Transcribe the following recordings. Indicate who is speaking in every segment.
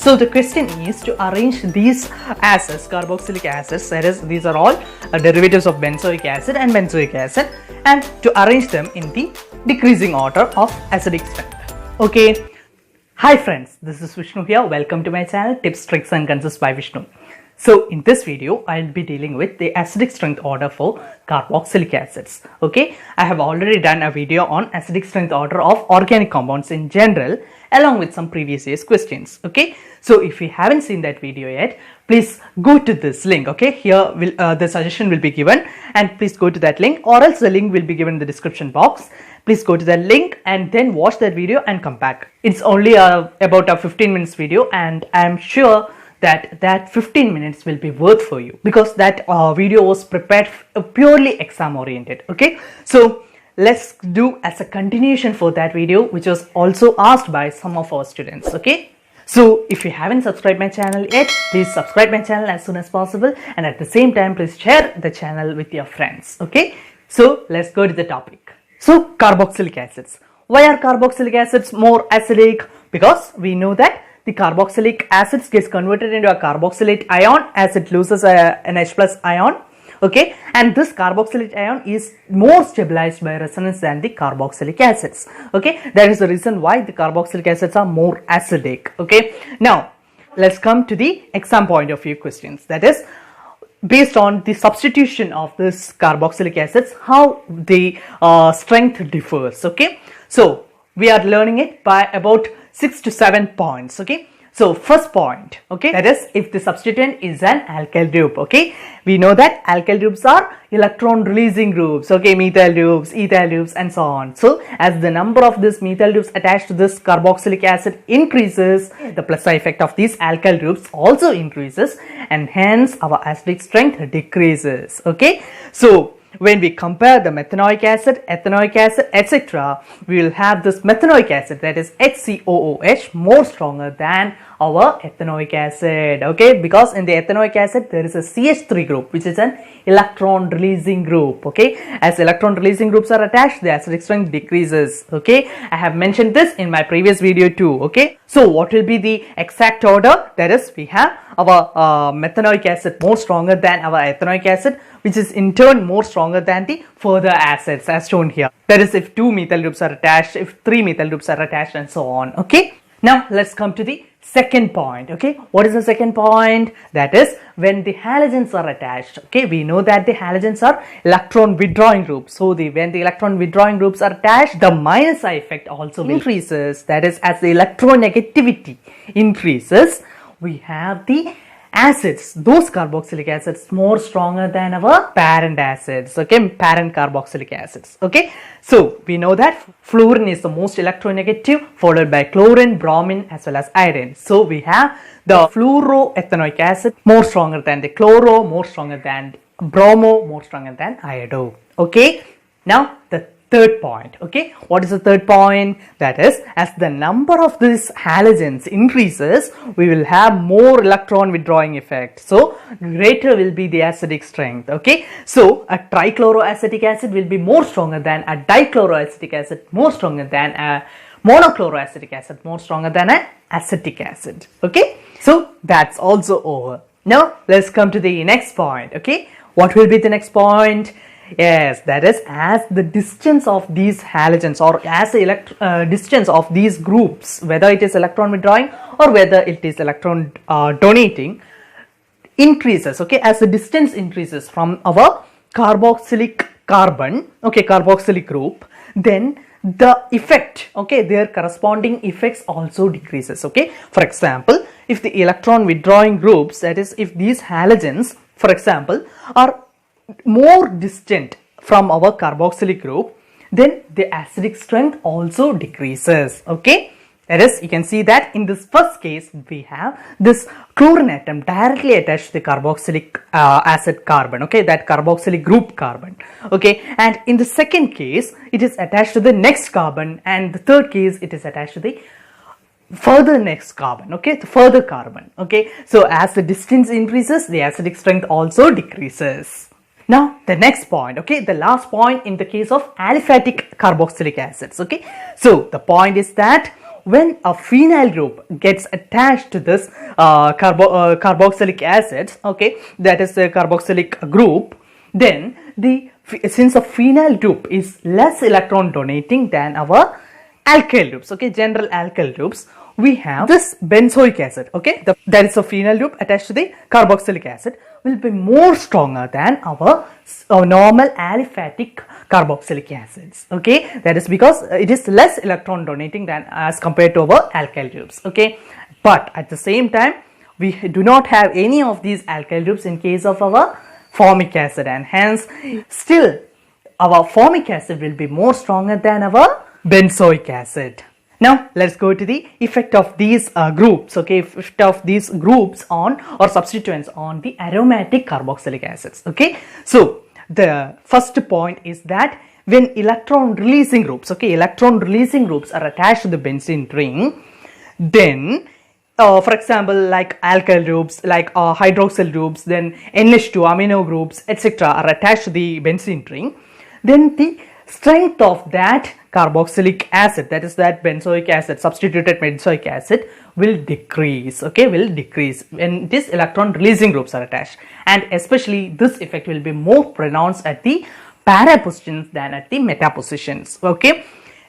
Speaker 1: So the question is to arrange these acids, carboxylic acids, that is, these are all derivatives of benzoic acid, and to arrange them in the decreasing order of acidic strength. Okay. Hi friends, this is Vishnu here. Welcome to my channel Tips, Tricks and Concepts by Vishnu. So in this video, I'll be dealing with the acidic strength order for carboxylic acids. Okay, I have already done a video on acidic strength order of organic compounds in general, along with some previous year's questions. Okay, so if you haven't seen that video yet, please go to this link. Okay, here the suggestion will be given, and please go to that link, or else the link will be given in the description box. Please go to the link and then watch that video and come back. It's only about a 15 minutes video, and I'm sure that 15 minutes will be worth for you, because that video was prepared purely exam oriented. Okay, so let's do as a continuation for that video, which was also asked by some of our students. Okay, so if you haven't subscribed my channel yet, please subscribe my channel as soon as possible, and at the same time please share the channel with your friends. Okay, so let's go to the topic. So carboxylic acids. Why are carboxylic acids more acidic? Because we know that the carboxylic acids gets converted into a carboxylate ion as it loses an H plus ion. Okay, and this carboxylate ion is more stabilized by resonance than the carboxylic acids. Okay, that is the reason why the carboxylic acids are more acidic. Okay, now let's come to the exam point of view questions. That is, based on the substitution of this carboxylic acids, how the strength differs. Okay, so we are learning it by about 6 to 7 points. Okay, so first point, okay, that is if the substituent is an alkyl group. Okay, we know that alkyl groups are electron releasing groups. Okay, methyl groups, ethyl groups, and so on. So as the number of these methyl groups attached to this carboxylic acid increases, the plus effect of these alkyl groups also increases, and hence our acidic strength decreases. Okay, so when we compare the methanoic acid, ethanoic acid, etc., we will have this methanoic acid, that is HCOOH, more stronger than our ethanoic acid. Okay, because in the ethanoic acid there is a CH3 group, which is an electron releasing group. Okay, as electron releasing groups are attached, the acidic strength decreases. Okay, I have mentioned this in my previous video too. Okay, so what will be the exact order? That is, we have our methanoic acid more stronger than our ethanoic acid, which is in turn more stronger than the further acids as shown here. That is, if 2 methyl groups are attached, if 3 methyl groups are attached, and so on. Okay, now let's come to the second point. Okay, what is the second point? That is when the halogens are attached. Okay, we know that the halogens are electron withdrawing groups. So when the electron withdrawing groups are attached, the minus I effect also increases. That is, as the electronegativity increases, we have the acids, those carboxylic acids, more stronger than our parent acids. Okay, parent carboxylic acids. Okay, so we know that fluorine is the most electronegative, followed by chlorine, bromine, as well as iodine. So we have the fluoroethanoic acid more stronger than the chloro, more stronger than bromo, more stronger than iodo. Okay, now the third point. Okay, what is the third point? That is, as the number of these halogens increases, we will have more electron withdrawing effect. So greater will be the acidic strength. Okay, so a trichloroacetic acid will be more stronger than a dichloroacetic acid, more stronger than a monochloroacetic acid, more stronger than an acetic acid. Okay, so that's also over. Now let's come to the next point. Okay, what will be the next point? Yes, that is, as the distance of these halogens, or as the distance of these groups, whether it is electron withdrawing or whether it is electron donating, increases. Okay, as the distance increases from our carboxylic carbon, okay, carboxylic group, then the effect, okay, their corresponding effects also decreases. Okay, for example, if the electron withdrawing groups, that is, if these halogens, for example, are more distant from our carboxylic group, then the acidic strength also decreases. Okay, that is, you can see that in this first case we have this chlorine atom directly attached to the carboxylic acid carbon. Okay, that carboxylic group carbon. Okay, and in the second case it is attached to the next carbon, and the third case it is attached to the further next carbon. Okay, the further carbon. Okay, so as the distance increases, the acidic strength also decreases. Now the next point, okay, the last point in the case of aliphatic carboxylic acids. Okay, so the point is that when a phenyl group gets attached to this carboxylic acids, okay, that is the carboxylic group, then since a phenyl group is less electron donating than our alkyl groups, okay, general alkyl groups, we have this benzoic acid, okay, that is a phenyl group attached to the carboxylic acid, will be more stronger than our normal aliphatic carboxylic acids, okay, that is because it is less electron donating than as compared to our alkyl groups, okay. But at the same time, we do not have any of these alkyl groups in case of our formic acid, and hence still our formic acid will be more stronger than our benzoic acid. Now let's go to the effect of these groups, okay, effect of these groups on or substituents on the aromatic carboxylic acids, okay. So the first point is that when electron releasing groups, okay, electron releasing groups are attached to the benzene ring, then for example, like alkyl groups, like hydroxyl groups, then NH2 amino groups, etc. are attached to the benzene ring, then the strength of that carboxylic acid, that is that benzoic acid, substituted benzoic acid, will decrease, okay, will decrease when these electron releasing groups are attached, and especially this effect will be more pronounced at the para positions than at the meta positions, okay.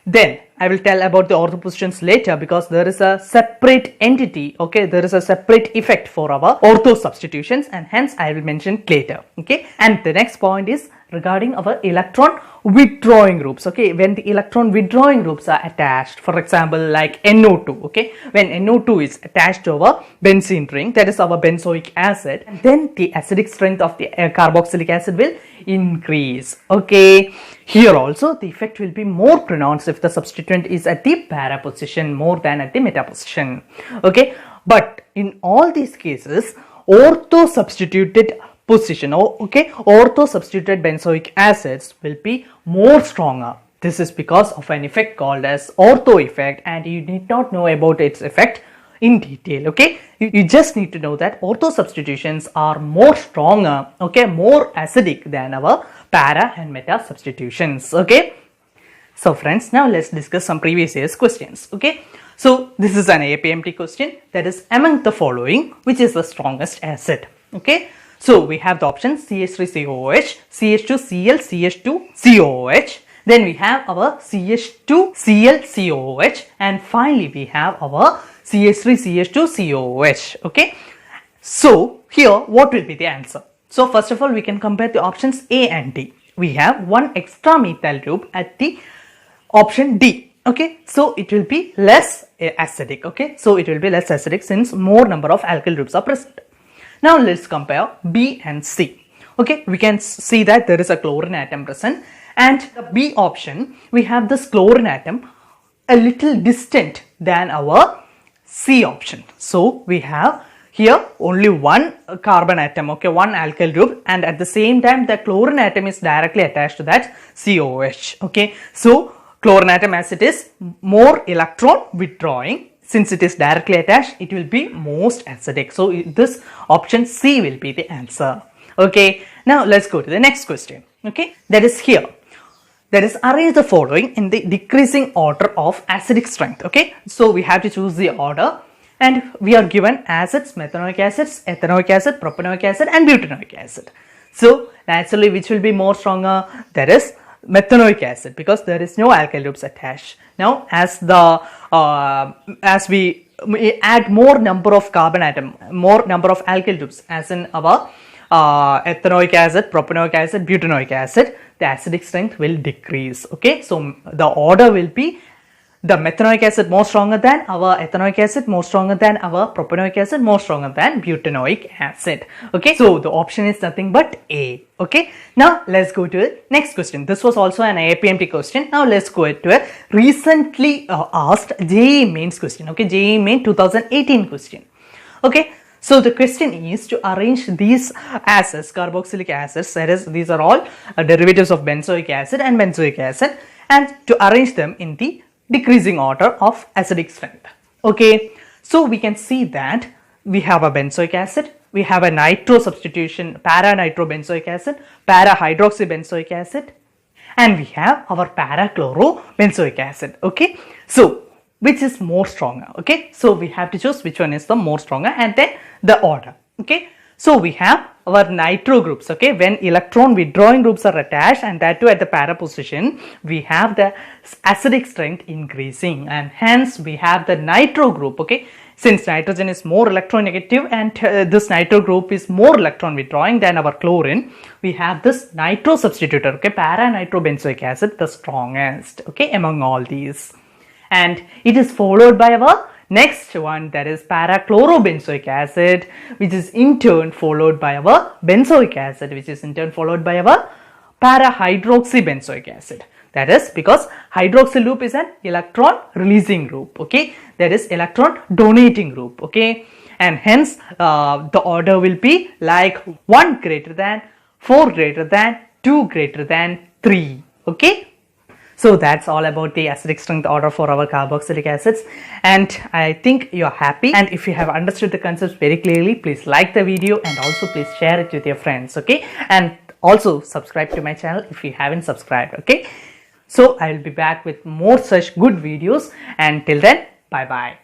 Speaker 1: Then I will tell about the ortho positions later, because there is a separate entity, okay, there is a separate effect for our ortho substitutions, and hence I will mention it later, okay. And the next point is regarding our electron withdrawing groups, okay, when the electron withdrawing groups are attached, for example like NO2, okay, when NO2 is attached to our benzene ring, that is our benzoic acid, then the acidic strength of the carboxylic acid will increase, okay. Here also the effect will be more pronounced if the substituent is at the para position more than at the meta position, okay. But in all these cases, ortho substituted position, okay, ortho substituted benzoic acids will be more stronger. This is because of an effect called as ortho effect, and you need not know about its effect in detail, okay. You just need to know that ortho substitutions are more stronger, okay, more acidic than our para and meta substitutions, okay. So friends, now let's discuss some previous year's questions, okay. So this is an APMT question, that is, among the following which is the strongest acid, okay. So we have the options CH3COOH, CH2Cl, CH2COOH, then we have our CH2ClCOOH, and finally we have our CH3CH2COOH, okay. So here what will be the answer? So first of all, we can compare the options A and D. We have one extra methyl group at the option D, okay. So it will be less acidic, okay. So it will be less acidic since more number of alkyl groups are present. Now let's compare B and C, okay. We can see that there is a chlorine atom present, and the B option, we have this chlorine atom a little distant than our C option. So we have here only one carbon atom, okay, one alkyl group, and at the same time the chlorine atom is directly attached to that COOH, okay. So chlorine atom, as it is more electron withdrawing, since it is directly attached, it will be most acidic. So this option C will be the answer, okay. Now let's go to the next question, okay, that is here, that is, arrange the following in the decreasing order of acidic strength, okay. So we have to choose the order, and we are given acids, methanoic acids, ethanoic acid, propanoic acid, and butanoic acid. So naturally, which will be more stronger? That is methanoic acid, because there is no alkyl groups attached. Now as we add more number of carbon atom, more number of alkyl groups, as in our ethanoic acid, propanoic acid, butanoic acid, the acidic strength will decrease, okay. So the order will be the methanoic acid more stronger than our ethanoic acid, more stronger than our propanoic acid, more stronger than butanoic acid, okay. So the option is nothing but A, okay. Now let's go to the next question. This was also an APMT question. Now let's go to a recently asked JEE mains question, okay, JEE main 2018 question, okay. So the question is to arrange these acids, carboxylic acids, that is, these are all derivatives of benzoic acid and benzoic acid, and to arrange them in the decreasing order of acidic strength, okay. So we can see that we have a benzoic acid, we have a nitro substitution, para nitrobenzoic acid, para hydroxybenzoic acid, and we have our para chlorobenzoic acid, okay. So which is more stronger. Okay, so we have to choose which one is the more stronger and then the order. Okay, so we have our nitro groups. Okay, when electron withdrawing groups are attached, and that too at the para position, we have the acidic strength increasing, and hence we have the nitro group. Okay, since nitrogen is more electronegative and this nitro group is more electron withdrawing than our chlorine, we have this nitro substitutor. Okay, para nitrobenzoic acid, the strongest, okay, among all these, and it is followed by our next one, that is para-chlorobenzoic acid, which is in turn followed by our benzoic acid, which is in turn followed by our para-hydroxybenzoic acid. That is because hydroxyl loop is an electron releasing group. Okay, that is electron donating group. Okay, and hence the order will be like 1 greater than, 4 greater than, 2 greater than 3. Okay. So that's all about the acidic strength order for our carboxylic acids, and I think you're happy. And if you have understood the concepts very clearly, please like the video and also please share it with your friends. Okay, and also subscribe to my channel if you haven't subscribed. Okay, so I will be back with more such good videos, and till then, bye bye.